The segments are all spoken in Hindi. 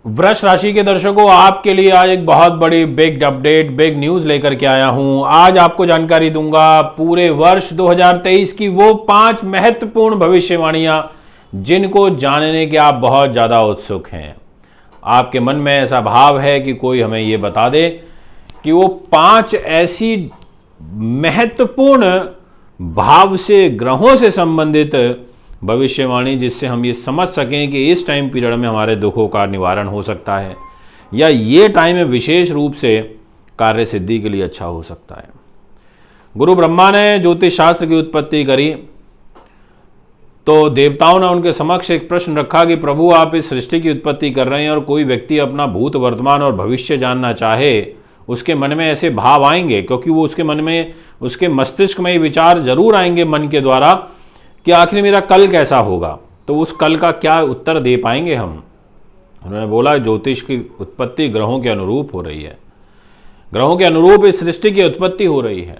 वृष राशि के दर्शकों, आपके लिए आज एक बहुत बड़ी बिग अपडेट, बिग न्यूज लेकर के आया हूं। आज आपको जानकारी दूंगा पूरे वर्ष 2023 की वो 5 महत्वपूर्ण भविष्यवाणियां जिनको जानने के आप बहुत ज्यादा उत्सुक हैं। आपके मन में ऐसा भाव है कि कोई हमें ये बता दे कि वो 5 ऐसी महत्वपूर्ण भाव से, ग्रहों से संबंधित भविष्यवाणी जिससे हम ये समझ सकें कि इस टाइम पीरियड में हमारे दुखों का निवारण हो सकता है या ये टाइम विशेष रूप से कार्य सिद्धि के लिए अच्छा हो सकता है। गुरु ब्रह्मा ने ज्योतिष शास्त्र की उत्पत्ति करी तो देवताओं ने उनके समक्ष एक प्रश्न रखा कि प्रभु, आप इस सृष्टि की उत्पत्ति कर रहे हैं और कोई व्यक्ति अपना भूत, वर्तमान और भविष्य जानना चाहे, उसके मन में ऐसे भाव आएंगे, क्योंकि वो उसके मन में, उसके मस्तिष्क में विचार जरूर आएंगे मन के द्वारा कि आखिर मेरा कल कैसा होगा, तो उस कल का क्या उत्तर दे पाएंगे हम। उन्होंने बोला ज्योतिष की उत्पत्ति ग्रहों के अनुरूप हो रही है, ग्रहों के अनुरूप इस सृष्टि की उत्पत्ति हो रही है।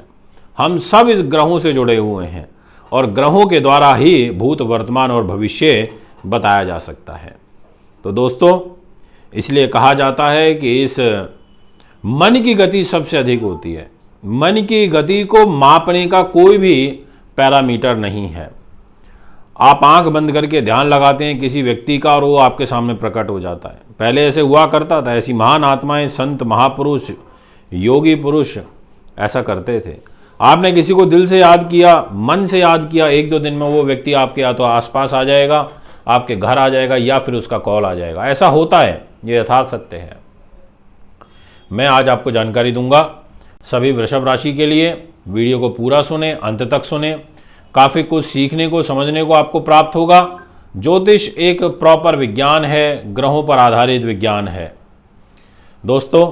हम सब इस ग्रहों से जुड़े हुए हैं और ग्रहों के द्वारा ही भूत, वर्तमान और भविष्य बताया जा सकता है। तो दोस्तों, इसलिए कहा जाता है कि इस मन की गति सबसे अधिक होती है। मन की गति को मापने का कोई भी पैरामीटर नहीं है। आप आंख बंद करके ध्यान लगाते हैं किसी व्यक्ति का और वो आपके सामने प्रकट हो जाता है। पहले ऐसे हुआ करता था, ऐसी महान आत्माएं, संत, महापुरुष, योगी पुरुष ऐसा करते थे। आपने किसी को दिल से याद किया, मन से याद किया, 1-2 दिन में वो व्यक्ति आपके या तो आसपास आ जाएगा, आपके घर आ जाएगा या फिर उसका कॉल आ जाएगा। ऐसा होता है, ये यथार्थ सत्य है। मैं आज आपको जानकारी दूंगा सभी वृषभ राशि के लिए। वीडियो को पूरा सुने, अंत तक सुने, काफ़ी कुछ सीखने को, समझने को आपको प्राप्त होगा। ज्योतिष एक प्रॉपर विज्ञान है, ग्रहों पर आधारित विज्ञान है। दोस्तों,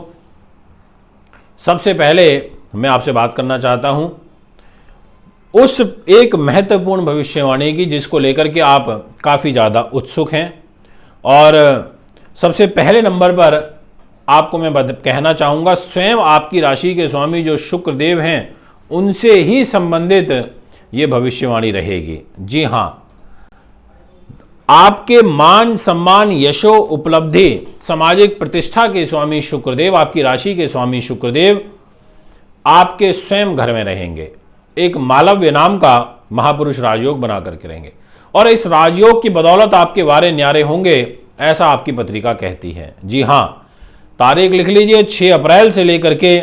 सबसे पहले मैं आपसे बात करना चाहता हूं उस एक महत्वपूर्ण भविष्यवाणी की जिसको लेकर के आप काफ़ी ज़्यादा उत्सुक हैं। और सबसे पहले नंबर पर आपको मैं कहना चाहूँगा, स्वयं आपकी राशि के स्वामी जो शुक्रदेव हैं उनसे ही संबंधित ये भविष्यवाणी रहेगी। जी हाँ, आपके मान, सम्मान, यशो, उपलब्धि, सामाजिक प्रतिष्ठा के स्वामी शुक्रदेव, आपकी राशि के स्वामी शुक्रदेव आपके स्वयं घर में रहेंगे। एक मालव्य नाम का महापुरुष राजयोग बना करके रहेंगे और इस राजयोग की बदौलत आपके वारे न्यारे होंगे, ऐसा आपकी पत्रिका कहती है। जी हाँ, तारीख लिख लीजिए, 6 अप्रैल से लेकर के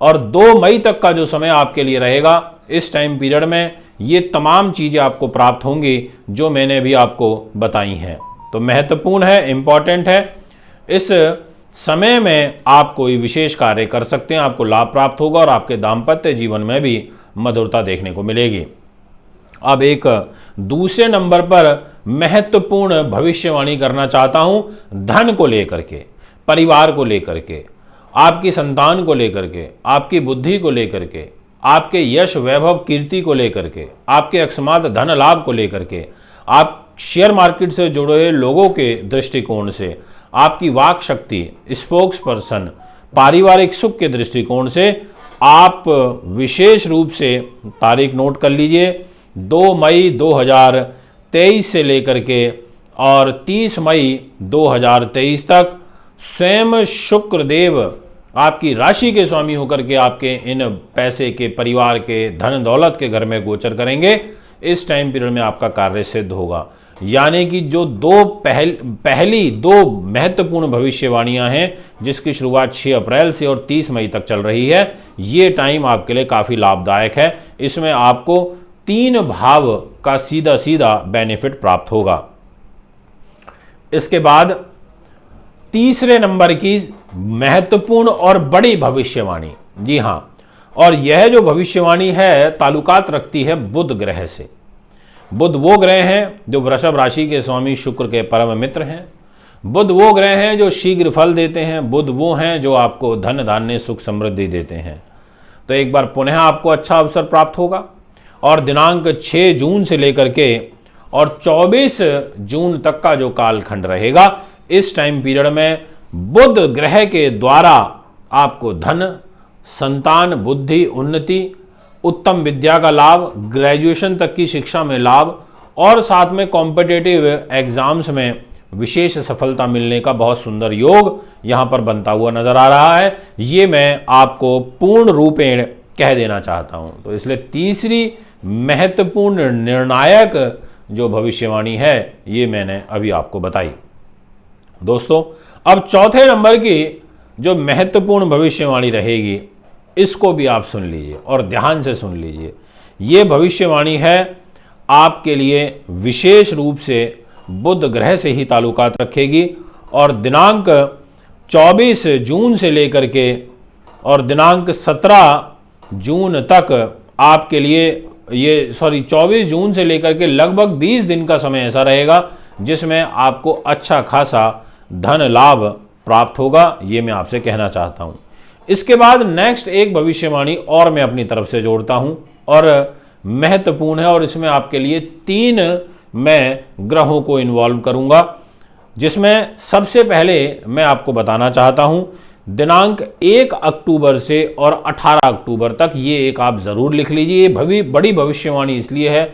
और 2 मई तक का जो समय आपके लिए रहेगा, इस टाइम पीरियड में ये तमाम चीज़ें आपको प्राप्त होंगी जो मैंने भी आपको बताई हैं। तो महत्वपूर्ण है, इम्पॉर्टेंट है। इस समय में आप कोई विशेष कार्य कर सकते हैं, आपको लाभ प्राप्त होगा और आपके दाम्पत्य जीवन में भी मधुरता देखने को मिलेगी। अब एक दूसरे नंबर पर महत्वपूर्ण भविष्यवाणी करना चाहता हूं, धन को लेकर के, परिवार को लेकर के, आपकी संतान को लेकर के, आपकी बुद्धि को लेकर के, आपके यश, वैभव, कीर्ति को लेकर के, आपके अकस्मात धन लाभ को लेकर के, आप शेयर मार्केट से जुड़े लोगों के दृष्टिकोण से, आपकी वाक शक्ति, स्पोक्स पर्सन, पारिवारिक सुख के दृष्टिकोण से आप विशेष रूप से तारीख नोट कर लीजिए, 2 मई 2023 से लेकर के और 30 मई 2023 तक स्वयं शुक्रदेव आपकी राशि के स्वामी होकर के आपके इन पैसे के, परिवार के, धन दौलत के घर में गोचर करेंगे। इस टाइम पीरियड में आपका कार्य सिद्ध होगा। यानी कि जो पहली 2 महत्वपूर्ण भविष्यवाणियां हैं जिसकी शुरुआत 6 अप्रैल से और 30 मई तक चल रही है, ये टाइम आपके लिए काफ़ी लाभदायक है। इसमें आपको 3 भाव का सीधा सीधा बेनिफिट प्राप्त होगा। इसके बाद तीसरे नंबर की महत्वपूर्ण और बड़ी भविष्यवाणी, जी हाँ, और यह जो भविष्यवाणी है ताल्लुकात रखती है बुध ग्रह से। बुध वो ग्रह हैं जो वृषभ राशि के स्वामी शुक्र के परम मित्र हैं। बुध वो ग्रह हैं जो शीघ्र फल देते हैं। बुध वो हैं जो आपको धन, धान्य, सुख, समृद्धि देते हैं। तो एक बार पुनः आपको अच्छा अवसर प्राप्त होगा और दिनांक 6 जून से लेकर के और 24 जून तक का जो कालखंड रहेगा, इस टाइम पीरियड में बुध ग्रह के द्वारा आपको धन, संतान, बुद्धि, उन्नति, उत्तम विद्या का लाभ, ग्रेजुएशन तक की शिक्षा में लाभ और साथ में कॉम्पिटिटिव एग्जाम्स में विशेष सफलता मिलने का बहुत सुंदर योग यहां पर बनता हुआ नजर आ रहा है। ये मैं आपको पूर्ण रूपेण कह देना चाहता हूं। तो इसलिए तीसरी महत्वपूर्ण निर्णायक जो भविष्यवाणी है ये मैंने अभी आपको बताई। दोस्तों, अब चौथे नंबर की जो महत्वपूर्ण भविष्यवाणी रहेगी इसको भी आप सुन लीजिए और ध्यान से सुन लीजिए। ये भविष्यवाणी है आपके लिए विशेष रूप से बुध ग्रह से ही ताल्लुकात रखेगी और दिनांक 24 जून से लेकर के और दिनांक 17 जून तक आपके लिए 24 जून से लेकर के लगभग 20 दिन का समय ऐसा रहेगा जिसमें आपको अच्छा खासा धन लाभ प्राप्त होगा। ये मैं आपसे कहना चाहता हूं। इसके बाद नेक्स्ट एक भविष्यवाणी और मैं अपनी तरफ से जोड़ता हूं और महत्वपूर्ण है और इसमें आपके लिए 3 मैं ग्रहों को इन्वॉल्व करूंगा, जिसमें सबसे पहले मैं आपको बताना चाहता हूं दिनांक 1 अक्टूबर से और 18 अक्टूबर तक। ये एक आप ज़रूर लिख लीजिए। ये बड़ी भविष्यवाणी इसलिए है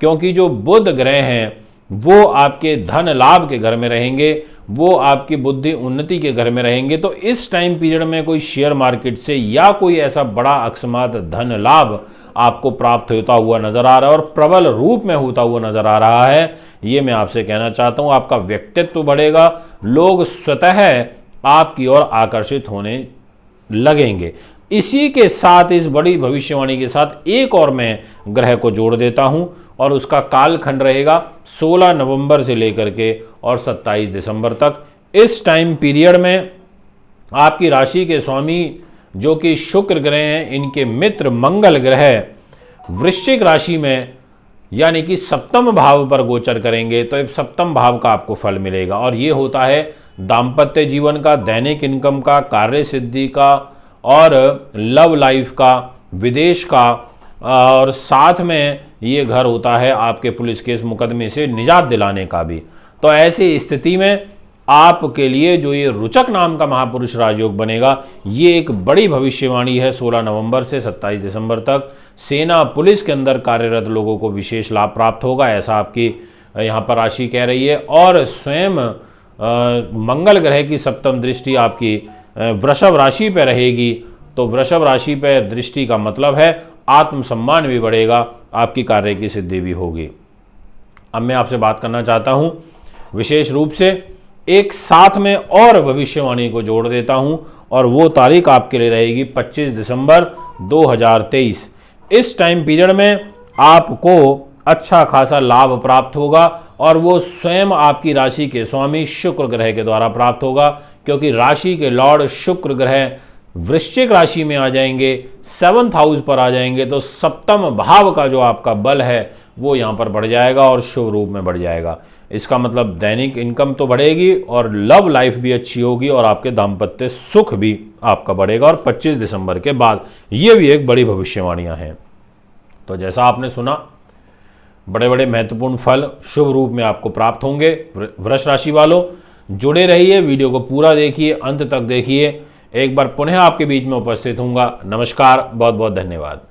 क्योंकि जो बुध ग्रह हैं वो आपके धन लाभ के घर में रहेंगे, वो आपकी बुद्धि उन्नति के घर में रहेंगे। तो इस टाइम पीरियड में कोई शेयर मार्केट से या कोई ऐसा बड़ा अकस्मात धन लाभ आपको प्राप्त होता हुआ नजर आ रहा है और प्रबल रूप में होता हुआ नजर आ रहा है। ये मैं आपसे कहना चाहता हूं। आपका व्यक्तित्व बढ़ेगा, लोग स्वतः आपकी ओर आकर्षित होने लगेंगे। इसी के साथ, इस बड़ी भविष्यवाणी के साथ एक और मैं ग्रह को जोड़ देता हूं और उसका कालखंड रहेगा 16 नवंबर से लेकर के और 27 दिसंबर तक। इस टाइम पीरियड में आपकी राशि के स्वामी जो कि शुक्र ग्रह हैं, इनके मित्र मंगल ग्रह वृश्चिक राशि में यानी कि सप्तम भाव पर गोचर करेंगे। तो एक सप्तम भाव का आपको फल मिलेगा और ये होता है दाम्पत्य जीवन का, दैनिक इनकम का, कार्य सिद्धि का और लव लाइफ का, विदेश का, और साथ में ये घर होता है आपके पुलिस केस मुकदमे से निजात दिलाने का भी। तो ऐसी स्थिति में आपके लिए जो ये रुचक नाम का महापुरुष राजयोग बनेगा, ये एक बड़ी भविष्यवाणी है। 16 नवंबर से 27 दिसंबर तक सेना पुलिस के अंदर कार्यरत लोगों को विशेष लाभ प्राप्त होगा, ऐसा आपकी यहाँ पर राशि कह रही है। और स्वयं मंगल ग्रह की सप्तम दृष्टि आपकी वृषभ राशि पर रहेगी। तो वृषभ राशि पर दृष्टि का मतलब है आत्मसम्मान भी बढ़ेगा, आपकी कार्य की सिद्धि भी होगी। अब मैं आपसे बात करना चाहता हूं विशेष रूप से एक साथ में और भविष्यवाणी को जोड़ देता हूं और वो तारीख आपके लिए रहेगी 25 दिसंबर 2023। इस टाइम पीरियड में आपको अच्छा खासा लाभ प्राप्त होगा और वो स्वयं आपकी राशि के स्वामी शुक्र ग्रह के द्वारा प्राप्त होगा, क्योंकि राशि के लॉर्ड शुक्र ग्रह वृश्चिक राशि में आ जाएंगे, 7th हाउस पर आ जाएंगे। तो सप्तम भाव का जो आपका बल है वो यहाँ पर बढ़ जाएगा और शुभ रूप में बढ़ जाएगा। इसका मतलब दैनिक इनकम तो बढ़ेगी और लव लाइफ भी अच्छी होगी और आपके दाम्पत्य सुख भी आपका बढ़ेगा। और 25 दिसंबर के बाद ये भी एक बड़ी भविष्यवाणियां हैं। तो जैसा आपने सुना, बड़े बड़े महत्वपूर्ण फल शुभ रूप में आपको प्राप्त होंगे। वृष राशि वालों जुड़े रहिए, वीडियो को पूरा देखिए, अंत तक देखिए। एक बार पुनः आपके बीच में उपस्थित होऊंगा। नमस्कार, बहुत बहुत धन्यवाद।